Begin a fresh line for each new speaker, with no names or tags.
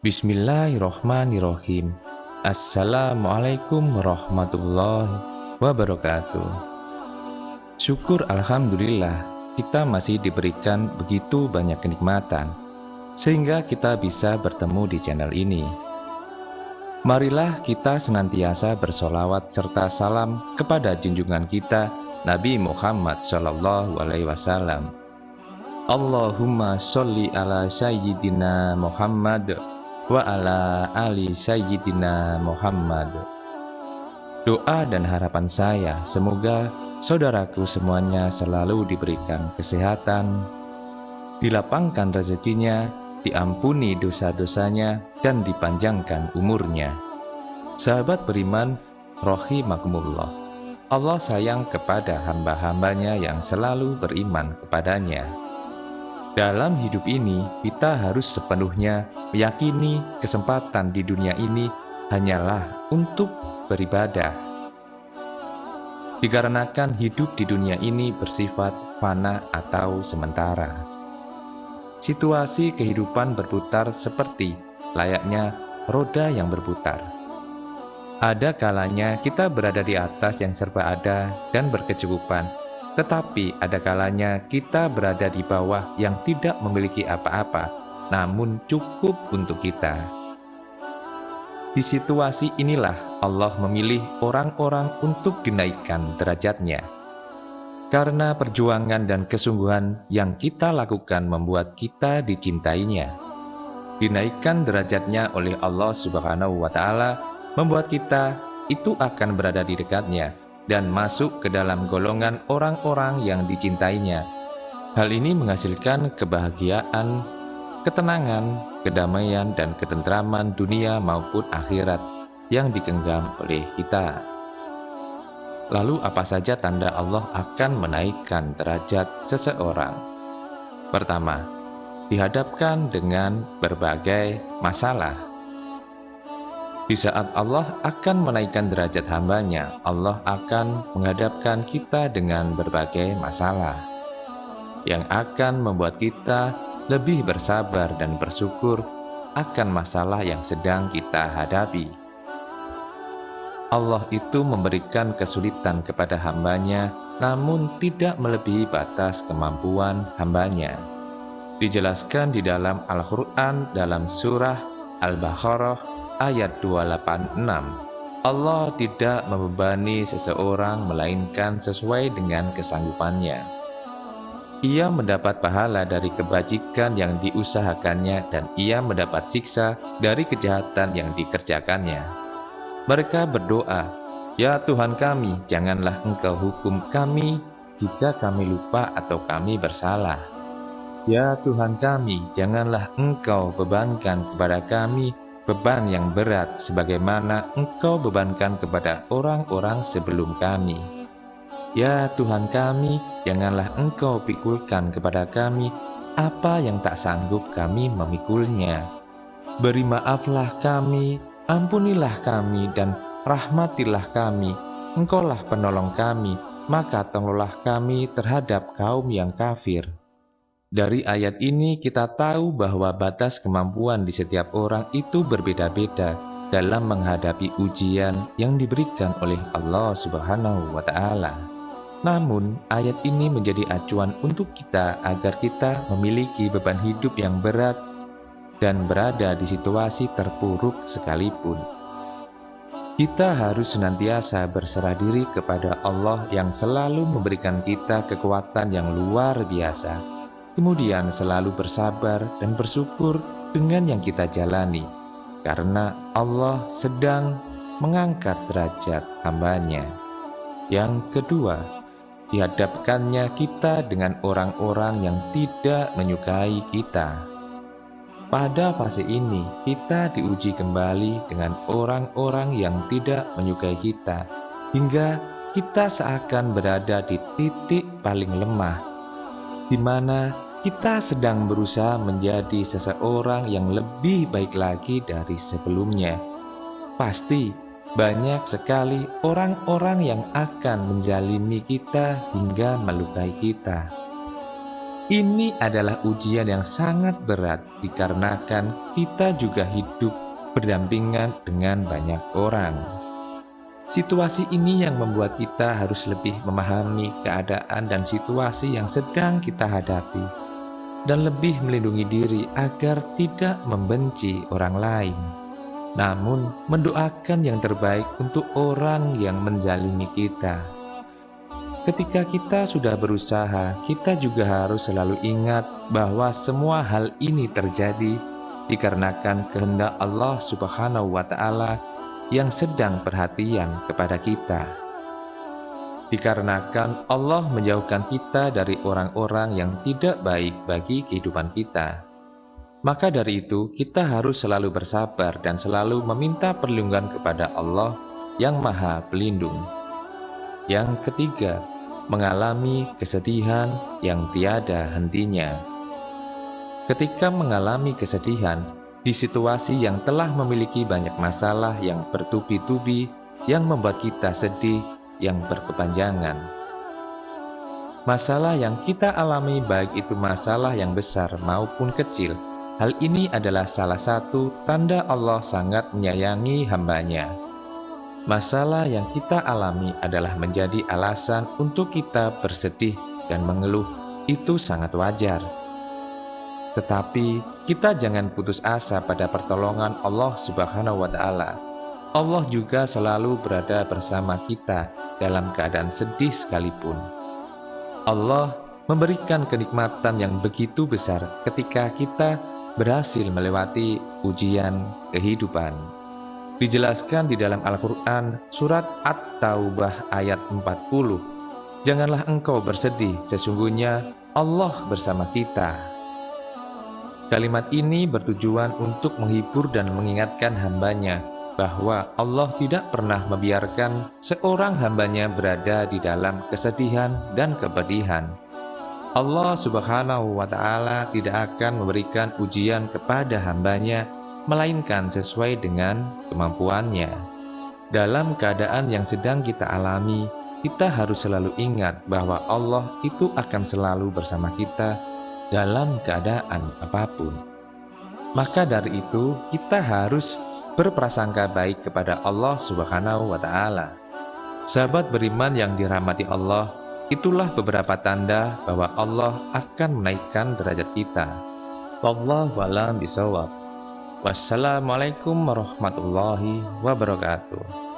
Bismillahirrohmanirrohim. Assalamualaikum warahmatullahi wabarakatuh. Syukur alhamdulillah kita masih diberikan begitu banyak kenikmatan sehingga kita bisa bertemu di channel ini. Marilah kita senantiasa bersolawat serta salam kepada junjungan kita Nabi Muhammad SAW. Allahumma sholli ala sayyidina Muhammad wa ala ali sayyidina Muhammad. Doa dan harapan saya semoga saudaraku semuanya selalu diberikan kesehatan, dilapangkan rezekinya, diampuni dosa-dosanya, dan dipanjangkan umurnya. Sahabat beriman rahimakumullah, Allah sayang kepada hamba-hambanya yang selalu beriman kepadanya. Dalam hidup ini, kita harus sepenuhnya meyakini kesempatan di dunia ini hanyalah untuk beribadah. Dikarenakan hidup di dunia ini bersifat fana atau sementara. Situasi kehidupan berputar seperti layaknya roda yang berputar. Ada kalanya kita berada di atas yang serba ada dan berkecukupan. Tetapi ada kalanya kita berada di bawah yang tidak memiliki apa-apa, namun cukup untuk kita. Di situasi inilah Allah memilih orang-orang untuk dinaikkan derajatnya. Karena perjuangan dan kesungguhan yang kita lakukan membuat kita dicintainya. Dinaikkan derajatnya oleh Allah Subhanahu wa Ta'ala membuat kita itu akan berada di dekatnya dan masuk ke dalam golongan orang-orang yang dicintainya. Hal ini menghasilkan kebahagiaan, ketenangan, kedamaian, dan ketentraman dunia maupun akhirat yang digenggam oleh kita. Lalu apa saja tanda Allah akan menaikkan derajat seseorang? Pertama, dihadapkan dengan berbagai masalah. Di saat Allah akan menaikkan derajat hambanya, Allah akan menghadapkan kita dengan berbagai masalah yang akan membuat kita lebih bersabar dan bersyukur akan masalah yang sedang kita hadapi. Allah itu memberikan kesulitan kepada hambanya, namun tidak melebihi batas kemampuan hambanya. Dijelaskan di dalam Al-Quran dalam surah Al-Baqarah ayat 286, Allah tidak membebani seseorang melainkan sesuai dengan kesanggupannya. Ia mendapat pahala dari kebajikan yang diusahakannya dan ia mendapat siksa dari kejahatan yang dikerjakannya. Mereka berdoa, "Ya Tuhan kami, janganlah Engkau hukum kami jika kami lupa atau kami bersalah. Ya Tuhan kami, janganlah Engkau bebankan kepada kami beban yang berat sebagaimana Engkau bebankan kepada orang-orang sebelum kami. Ya Tuhan kami, janganlah Engkau pikulkan kepada kami apa yang tak sanggup kami memikulnya. Beri maaflah kami, ampunilah kami, dan rahmatilah kami. Engkaulah penolong kami, maka tolonglah kami terhadap kaum yang kafir." Dari ayat ini kita tahu bahwa batas kemampuan di setiap orang itu berbeda-beda dalam menghadapi ujian yang diberikan oleh Allah Subhanahu wa Ta'ala. Namun, ayat ini menjadi acuan untuk kita agar kita memiliki beban hidup yang berat dan berada di situasi terpuruk sekalipun. Kita harus senantiasa berserah diri kepada Allah yang selalu memberikan kita kekuatan yang luar biasa. Kemudian selalu bersabar dan bersyukur dengan yang kita jalani, karena Allah sedang mengangkat derajat hambanya. Yang kedua, dihadapkannya kita dengan orang-orang yang tidak menyukai kita. Pada fase ini, kita diuji kembali dengan orang-orang yang tidak menyukai kita, hingga kita seakan berada di titik paling lemah, di mana kita sedang berusaha menjadi seseorang yang lebih baik lagi dari sebelumnya. Pasti banyak sekali orang-orang yang akan menzalimi kita hingga melukai kita. Ini adalah ujian yang sangat berat dikarenakan kita juga hidup berdampingan dengan banyak orang. Situasi ini yang membuat kita harus lebih memahami keadaan dan situasi yang sedang kita hadapi, dan lebih melindungi diri agar tidak membenci orang lain, namun mendoakan yang terbaik untuk orang yang menzalimi kita. Ketika kita sudah berusaha, kita juga harus selalu ingat bahwa semua hal ini terjadi dikarenakan kehendak Allah Subhanahu wa Ta'ala yang sedang perhatian kepada kita. Dikarenakan Allah menjauhkan kita dari orang-orang yang tidak baik bagi kehidupan kita, maka dari itu kita harus selalu bersabar dan selalu meminta perlindungan kepada Allah yang Maha Pelindung. Yang ketiga, mengalami kesedihan yang tiada hentinya. Ketika mengalami kesedihan di situasi yang telah memiliki banyak masalah yang bertubi-tubi yang membuat kita sedih yang berkepanjangan. Masalah yang kita alami baik itu masalah yang besar maupun kecil, hal ini adalah salah satu tanda Allah sangat menyayangi hamba-Nya. Masalah yang kita alami adalah menjadi alasan untuk kita bersedih dan mengeluh, itu sangat wajar. Tetapi kita jangan putus asa pada pertolongan Allah Subhanahu wa Ta'ala. Allah juga selalu berada bersama kita dalam keadaan sedih sekalipun. Allah memberikan kenikmatan yang begitu besar ketika kita berhasil melewati ujian kehidupan. Dijelaskan di dalam Al-Quran surat At-Taubah ayat 40. Janganlah engkau bersedih, sesungguhnya Allah bersama kita. Kalimat ini bertujuan untuk menghibur dan mengingatkan hamba-Nya bahwa Allah tidak pernah membiarkan seorang hamba-Nya berada di dalam kesedihan dan kepedihan. Allah Subhanahu wa Ta'ala tidak akan memberikan ujian kepada hamba-Nya melainkan sesuai dengan kemampuannya. Dalam keadaan yang sedang kita alami, kita harus selalu ingat bahwa Allah itu akan selalu bersama kita dalam keadaan apapun. Maka dari itu, kita harus berprasangka baik kepada Allah Subhanahu wa Ta'ala. Sahabat beriman yang dirahmati Allah, itulah beberapa tanda bahwa Allah akan menaikkan derajat kita. Wallahu a'lam bishawab. Wassalamualaikum warahmatullahi wabarakatuh.